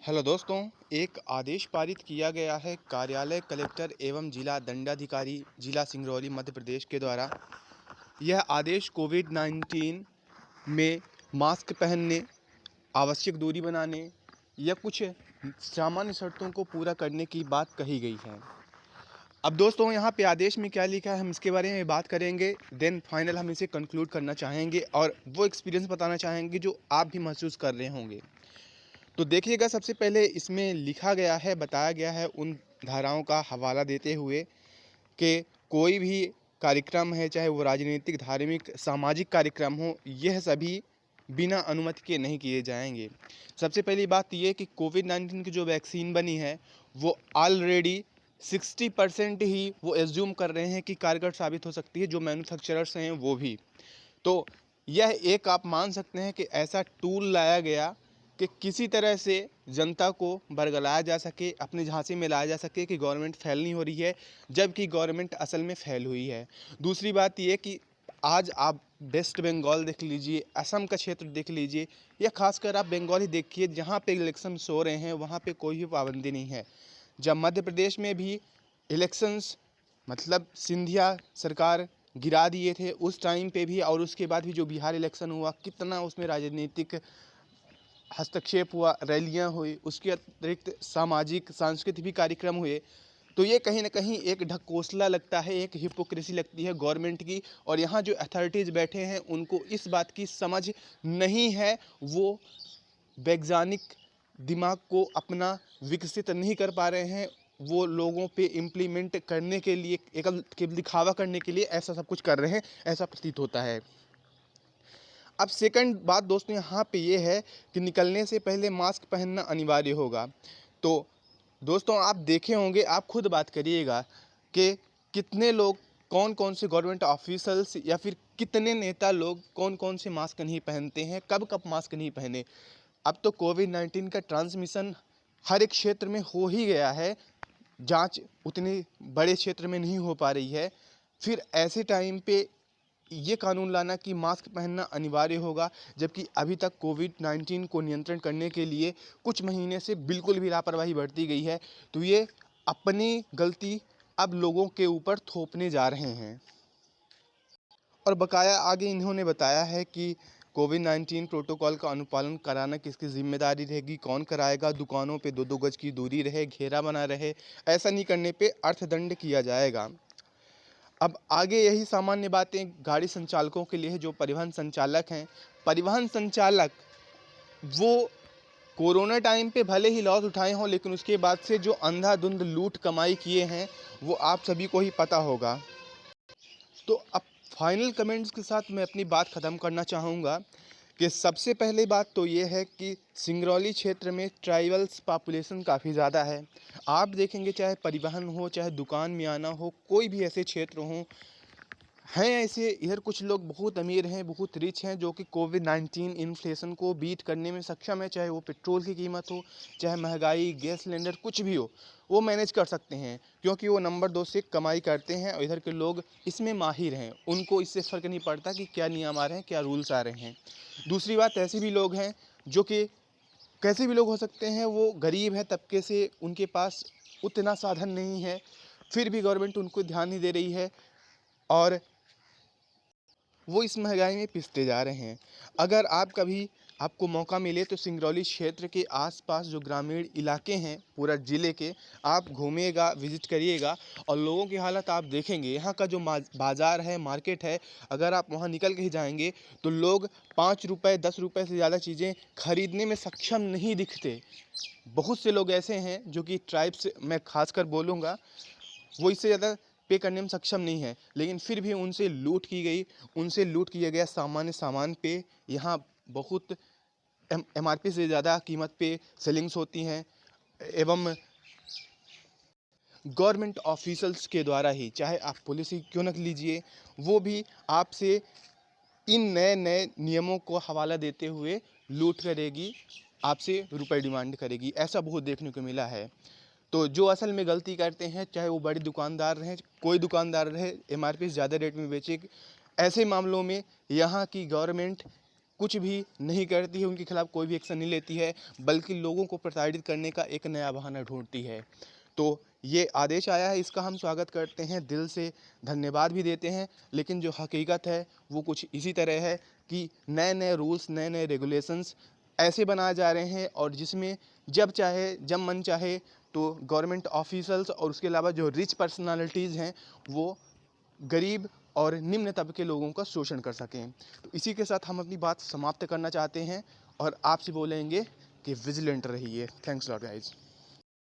Hello दोस्तों, एक आदेश पारित किया गया है कार्यालय कलेक्टर एवं जिला दंडाधिकारी जिला सिंगरौली मध्य प्रदेश के द्वारा। यह आदेश कोविड-19 में मास्क पहनने, आवश्यक दूरी बनाने या कुछ सामान्य शर्तों को पूरा करने की बात कही गई है। अब दोस्तों यहाँ पे आदेश में क्या लिखा है हम इसके बारे में बात करेंगे, देन फाइनल हम इसे कंक्लूड करना चाहेंगे और वो एक्सपीरियंस बताना चाहेंगे जो आप भी महसूस कर रहे होंगे। तो देखिएगा, सबसे पहले इसमें लिखा गया है, बताया गया है उन धाराओं का हवाला देते हुए कि कोई भी कार्यक्रम है, चाहे वो राजनीतिक, धार्मिक, सामाजिक कार्यक्रम हो, यह सभी बिना अनुमति के नहीं किए जाएंगे। सबसे पहली बात ये कि कोविड-19 की जो वैक्सीन बनी है वो ऑलरेडी 60% ही वो एज्यूम कर रहे हैं कि कारगर साबित हो सकती है, जो मैन्युफैक्चरर्स हैं वो भी। तो यह एक आप मान सकते हैं कि ऐसा टूल लाया गया कि किसी तरह से जनता को बरगलाया जा सके, अपने झांसे में लाया जा सके कि गवर्नमेंट फेल नहीं हो रही है, जबकि गवर्नमेंट असल में फेल हुई है। दूसरी बात ये कि आज आप वेस्ट बंगाल देख लीजिए, असम का क्षेत्र देख लीजिए, या खासकर आप बंगाल ही देखिए, जहाँ पे इलेक्शन हो रहे हैं वहाँ पे कोई भी पाबंदी नहीं है। जब मध्य प्रदेश में भी इलेक्शंस मतलब सिंधिया सरकार गिरा दिए थे उस टाइम पे भी, और उसके बाद भी जो बिहार इलेक्शन हुआ, कितना उसमें राजनीतिक हस्तक्षेप हुआ, रैलियां हुई, उसके अतिरिक्त सामाजिक सांस्कृतिक भी कार्यक्रम हुए। तो ये कहीं ना कहीं एक ढकोसला लगता है, एक हिपोक्रेसी लगती है गवर्नमेंट की, और यहाँ जो अथॉरिटीज़ बैठे हैं उनको इस बात की समझ नहीं है, वो वैज्ञानिक दिमाग को अपना विकसित नहीं कर पा रहे हैं, वो लोगों पे इम्प्लीमेंट करने के लिए, एक दिखावा करने के लिए ऐसा सब कुछ कर रहे हैं, ऐसा प्रतीत होता है। अब सेकंड बात दोस्तों यहाँ पे ये है कि निकलने से पहले मास्क पहनना अनिवार्य होगा। तो दोस्तों आप देखे होंगे, आप खुद बात करिएगा कि कितने लोग, कौन कौन से गवर्नमेंट ऑफिसल्स या फिर कितने नेता लोग कौन कौन से मास्क नहीं पहनते हैं, कब कब मास्क नहीं पहने। अब तो कोविड-19 का ट्रांसमिशन हर एक क्षेत्र में हो ही गया है, जांच उतनी बड़े क्षेत्र में नहीं हो पा रही है, फिर ऐसे टाइम पे ये कानून लाना कि मास्क पहनना अनिवार्य होगा, जबकि अभी तक कोविड-19 को नियंत्रण करने के लिए कुछ महीने से बिल्कुल भी लापरवाही बरती गई है। तो ये अपनी गलती अब लोगों के ऊपर थोपने जा रहे हैं। और बकाया आगे इन्होंने बताया है कि कोविड-19 प्रोटोकॉल का अनुपालन कराना किसकी जिम्मेदारी रहेगी, कौन कराएगा, दुकानों पे 2-2 गज की दूरी रहे, घेरा बना रहे, ऐसा नहीं करने पे अर्थदंड किया जाएगा। अब आगे यही सामान्य बातें गाड़ी संचालकों के लिए है, जो परिवहन संचालक हैं। परिवहन संचालक वो कोरोना टाइम पे भले ही लॉस उठाए हों, लेकिन उसके बाद से जो अंधाधुंध लूट कमाई किए हैं वो आप सभी को ही पता होगा। तो अब फाइनल कमेंट्स के साथ मैं अपनी बात ख़त्म करना चाहूँगा कि सबसे पहले बात तो ये है कि सिंगरौली क्षेत्र में ट्राइबल्स पॉपुलेशन काफ़ी ज़्यादा है। आप देखेंगे, चाहे परिवहन हो, चाहे दुकान में आना हो, कोई भी ऐसे क्षेत्र हों, हैं ऐसे। इधर कुछ लोग बहुत अमीर हैं, बहुत रिच हैं, जो कि कोविड-19 इन्फ्लेशन को बीट करने में सक्षम है, चाहे वो पेट्रोल की कीमत हो, चाहे महंगाई, गैस सिलेंडर कुछ भी हो, वो मैनेज कर सकते हैं, क्योंकि वो नंबर 2 से कमाई करते हैं और इधर के लोग इसमें माहिर हैं। उनको इससे फ़र्क नहीं पड़ता कि क्या नियम आ रहे हैं, क्या रूल्स आ रहे हैं। दूसरी बात, ऐसे भी लोग हैं जो कि कैसे भी लोग हो सकते हैं, वो गरीब है तबके से, उनके पास उतना साधन नहीं है, फिर भी गवर्नमेंट उनको ध्यान नहीं दे रही है और वो इस महंगाई में पिसते जा रहे हैं। अगर आप कभी, आपको मौका मिले तो सिंगरौली क्षेत्र के आसपास जो ग्रामीण इलाके हैं पूरा ज़िले के, आप घूमिएगा, विज़िट करिएगा और लोगों की हालत आप देखेंगे। यहाँ का जो बाज़ार है, मार्केट है, अगर आप वहाँ निकल के ही जाएंगे तो लोग 5 रुपए 10 रुपए से ज़्यादा चीज़ें खरीदने में सक्षम नहीं दिखते। बहुत से लोग ऐसे हैं जो कि ट्राइब्स, मैं खासकर बोलूँगा, वो इससे ज़्यादा पे करने में सक्षम नहीं है, लेकिन फिर भी उनसे लूट की गई, उनसे लूट किया गया सामान्य सामान पे यहाँ बहुत एमआरपी से ज़्यादा कीमत पे सेलिंग्स होती हैं, एवं गवर्नमेंट ऑफिसल्स के द्वारा ही, चाहे आप पुलिस ही क्यों न लीजिए, वो भी आपसे इन नए नए नियमों को हवाला देते हुए लूट करेगी, आपसे रुपए डिमांड करेगी। ऐसा बहुत देखने को मिला है। तो जो असल में गलती करते हैं, चाहे वो बड़े दुकानदार रहें, कोई दुकानदार रहे, एमआरपी से ज़्यादा रेट में बेचे, ऐसे मामलों में यहाँ की गवर्नमेंट कुछ भी नहीं करती है, उनके खिलाफ कोई भी एक्शन नहीं लेती है, बल्कि लोगों को प्रताड़ित करने का एक नया बहाना ढूंढती है। तो ये आदेश आया है, इसका हम स्वागत करते हैं, दिल से धन्यवाद भी देते हैं। लेकिन जो हकीकत है वो कुछ इसी तरह है कि नए नए रूल्स, नए नए रेगुलेशंस ऐसे बनाए जा रहे हैं, और जिसमें जब चाहे, जब मन चाहे तो गवर्नमेंट ऑफिसल्स और उसके अलावा जो रिच पर्सनालिटीज़ हैं वो गरीब और निम्न तबके के लोगों का शोषण कर सकें। तो इसी के साथ हम अपनी बात समाप्त करना चाहते हैं और आपसे बोलेंगे कि विजिलेंट रहिए। Thanks lot guys.